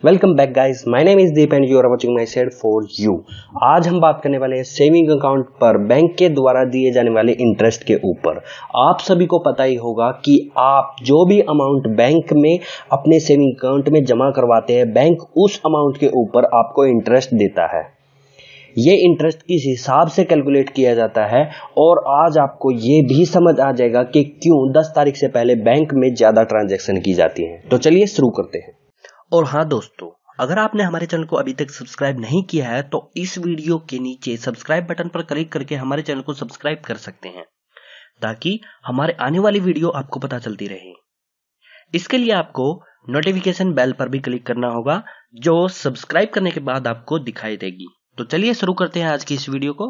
Welcome back guys, my name is Deep and you are watching my said for you. आज हम बात करने वाले हैं सेविंग अकाउंट पर बैंक के द्वारा दिए जाने वाले इंटरेस्ट के ऊपर। आप सभी को पता ही होगा कि आप जो भी अमाउंट बैंक में अपने सेविंग अकाउंट में जमा करवाते हैं, बैंक उस अमाउंट के ऊपर आपको इंटरेस्ट देता है। ये इंटरेस्ट किस हिसाब से कैलकुलेट किया जाता है और आज आपको ये भी समझ आ जाएगा कि क्यों 10 तारीख से पहले बैंक में ज़्यादा ट्रांजैक्शन की जाती हैं। तो चलिए शुरू करते हैं। और हाँ दोस्तों, अगर आपने हमारे चैनल को अभी तक सब्सक्राइब नहीं किया है तो इस वीडियो के नीचे सब्सक्राइब बटन पर क्लिक करके हमारे चैनल को सब्सक्राइब कर सकते हैं ताकि हमारे आने वाली वीडियो आपको पता चलती रहे। इसके लिए आपको नोटिफिकेशन बेल पर भी क्लिक करना होगा जो सब्सक्राइब करने के बाद आपको दिखाई देगी। तो चलिए शुरू करते हैं आज की इस वीडियो को।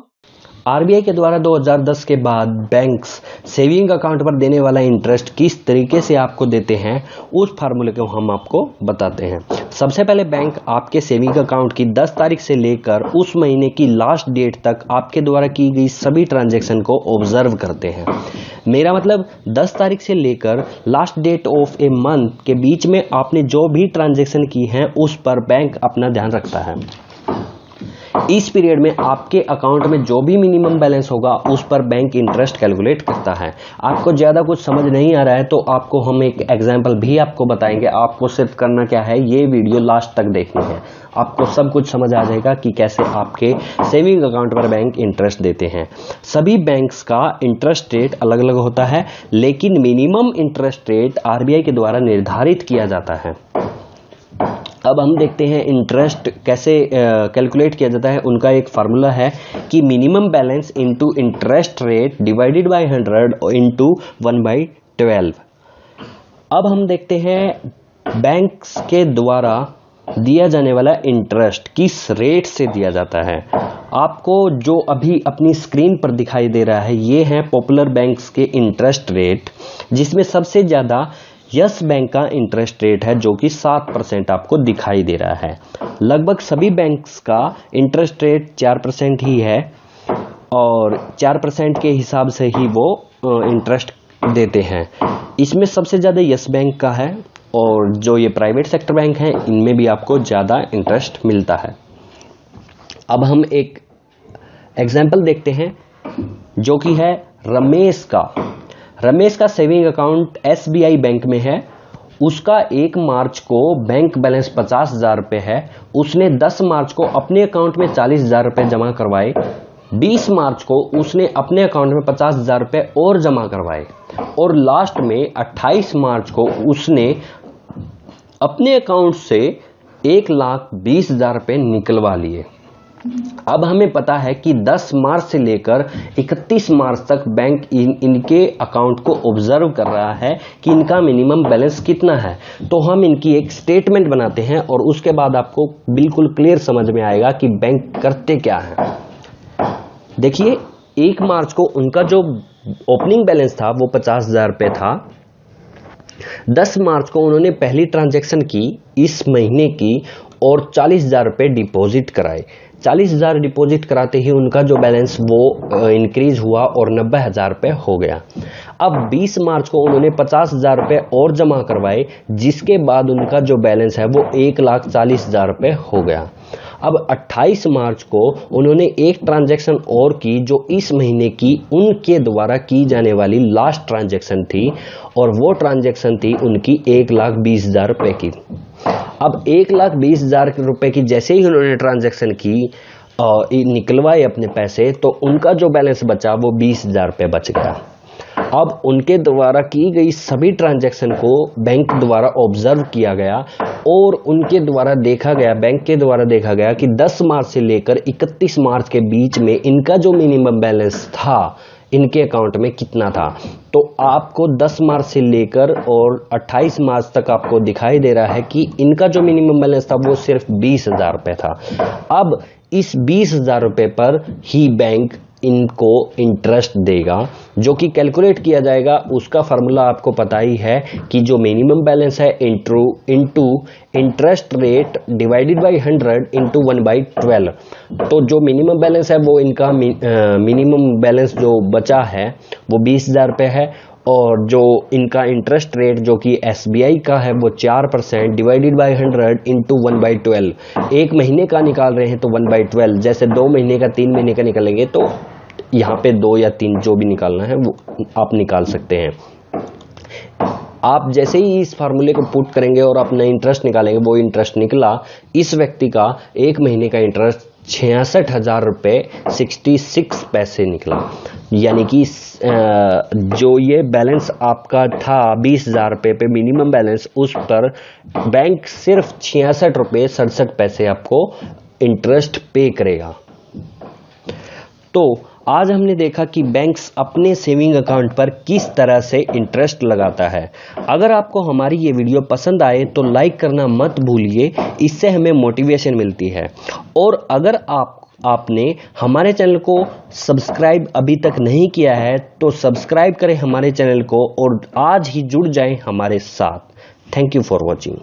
आरबीआई के द्वारा 2010 के बाद बैंक्स सेविंग अकाउंट पर देने वाला इंटरेस्ट किस तरीके से आपको देते हैं उस फार्मूले को हम आपको बताते हैं। सबसे पहले बैंक आपके सेविंग अकाउंट की 10 तारीख से लेकर उस महीने की लास्ट डेट तक आपके द्वारा की गई सभी ट्रांजैक्शन को ऑब्जर्व करते हैं। मेरा मतलब 10 तारीख से लेकर last date of a month के बीच में आपने जो भी ट्रांजैक्शन की हैं उस पर बैंक अपना ध्यान रखता है। इस पीरियड में आपके अकाउंट में जो भी मिनिमम बैलेंस होगा उस पर बैंक इंटरेस्ट कैलकुलेट करता है। आपको ज़्यादा कुछ समझ नहीं आ रहा है तो आपको हम एक एग्जांपल भी आपको बताएंगे। आपको सिर्फ करना क्या है, ये वीडियो लास्ट तक देखनी है, आपको सब कुछ समझ आ जाएगा कि कैसे आपके सेविंग अकाउंट पर बैंक इंटरेस्ट देते हैं। सभी बैंक्स का इंटरेस्ट रेट अलग अलग होता है, लेकिन मिनिमम इंटरेस्ट रेट आरबीआई के द्वारा निर्धारित किया जाता है। अब हम देखते हैं इंटरेस्ट कैसे कैलकुलेट किया जाता है। उनका एक फार्मूला है कि minimum balance into interest rate divided by 100 into 1/12। अब हम देखते हैं बैंक्स के द्वारा दिया जाने वाला इंटरेस्ट किस रेट से दिया जाता है। आपको जो अभी अपनी स्क्रीन पर दिखाई दे रहा है ये है पॉपुलर बैंक्स के इंटरेस्ट रेट, जिसमें सबसे ज़्यादा यस बैंक का इंटरेस्ट रेट है जो कि 7% आपको दिखाई दे रहा है। लगभग सभी बैंक्स का इंटरेस्ट रेट 4% ही है और 4% के हिसाब से ही वो इंटरेस्ट देते हैं। इसमें सबसे ज़्यादा यस बैंक का है और जो ये प्राइवेट सेक्टर बैंक हैं इनमें भी आपको ज़्यादा इंटरेस्ट मिलता है। अब हम एक एग्जाम्पल देखते हैं जो कि है रमेश का सेविंग अकाउंट एसबीआई बैंक में है। उसका 1 मार्च को बैंक बैलेंस 50,000 रुपये है। उसने 10 मार्च को अपने अकाउंट में 40,000 रुपये जमा करवाए। 20 मार्च को उसने अपने अकाउंट में 50,000 रुपये और जमा करवाए और लास्ट में 28 मार्च को उसने अपने अकाउंट से 1,20,000 रुपये निकलवा लिए। अब हमें पता है कि 10 मार्च से लेकर 31 मार्च तक बैंक इनके अकाउंट को ऑब्जर्व कर रहा है कि इनका मिनिमम बैलेंस कितना है। तो हम इनकी एक स्टेटमेंट बनाते हैं और उसके बाद आपको बिल्कुल क्लियर समझ में आएगा कि बैंक करते क्या है। देखिए, 1 मार्च को उनका जो ओपनिंग बैलेंस था वो 50,000 रुपये था। 10 मार्च को उन्होंने पहली ट्रांजैक्शन की इस महीने की और 40,000 रुपये डिपॉजिट कराए। 40,000 डिपॉजिट कराते ही उनका जो बैलेंस वो इंक्रीज हुआ और 90,000 रुपये हो गया। अब 20 मार्च को उन्होंने 50,000 रुपये और जमा करवाए, जिसके बाद उनका जो बैलेंस है वो 1,40,000 रुपये हो गया। अब 28 मार्च को उन्होंने एक ट्रांजैक्शन और की जो इस महीने की उनके द्वारा की जाने वाली लास्ट ट्रांजैक्शन थी और वो ट्रांजैक्शन थी उनकी 1,20,000 रुपये की। अब 1,20,000 रुपये की जैसे ही उन्होंने ट्रांजैक्शन की निकलवाए अपने पैसे, तो उनका जो बैलेंस बचा वो 20,000 रुपये बच गया। अब उनके द्वारा की गई सभी ट्रांजैक्शन को बैंक द्वारा ऑब्जर्व किया गया और उनके द्वारा देखा गया, बैंक के द्वारा देखा गया कि 10 मार्च से लेकर 31 मार्च के बीच में इनका जो मिनिमम बैलेंस था इनके अकाउंट में कितना था। तो आपको 10 मार्च से लेकर और 28 मार्च तक आपको दिखाई दे रहा है कि इनका जो मिनिमम बैलेंस था वो सिर्फ 20,000 रुपये था। अब इस 20,000 रुपये पर ही बैंक इनको इंटरेस्ट देगा जो कि कैलकुलेट किया जाएगा। उसका फार्मूला आपको पता ही है कि जो मिनिमम बैलेंस है into interest rate divided by 100 into 1/12। तो जो मिनिमम बैलेंस है वो इनका मिनिमम बैलेंस जो बचा है वो 20,000 रुपये है और जो इनका इंटरेस्ट रेट जो कि SBI का है वो 4% डिवाइडेड बाय 100 इंटू 1/12। एक महीने का निकाल रहे हैं तो 1/12, जैसे 2 महीने का 3 महीने का निकालेंगे तो यहाँ पे 2 या 3 जो भी निकालना है वो आप निकाल सकते हैं। आप जैसे ही इस फार्मूले को पुट करेंगे और अपना इंटरेस्ट निकालेंगे, वो इंटरेस्ट निकला, इस व्यक्ति का एक महीने का इंटरेस्ट 66,000 रुपये 66 पैसे निकला। यानी कि जो ये बैलेंस आपका था 20,000 रुपये पे मिनिमम बैलेंस, उस पर बैंक सिर्फ 66 रुपये 67 पैसे आपको इंटरेस्ट पे करेगा। तो आज हमने देखा कि बैंक्स अपने सेविंग अकाउंट पर किस तरह से इंटरेस्ट लगाता है। अगर आपको हमारी ये वीडियो पसंद आए तो लाइक करना मत भूलिए, इससे हमें मोटिवेशन मिलती है। और अगर आपने हमारे चैनल को सब्सक्राइब अभी तक नहीं किया है तो सब्सक्राइब करें हमारे चैनल को और आज ही जुड़ जाएं हमारे साथ। Thank you for watching.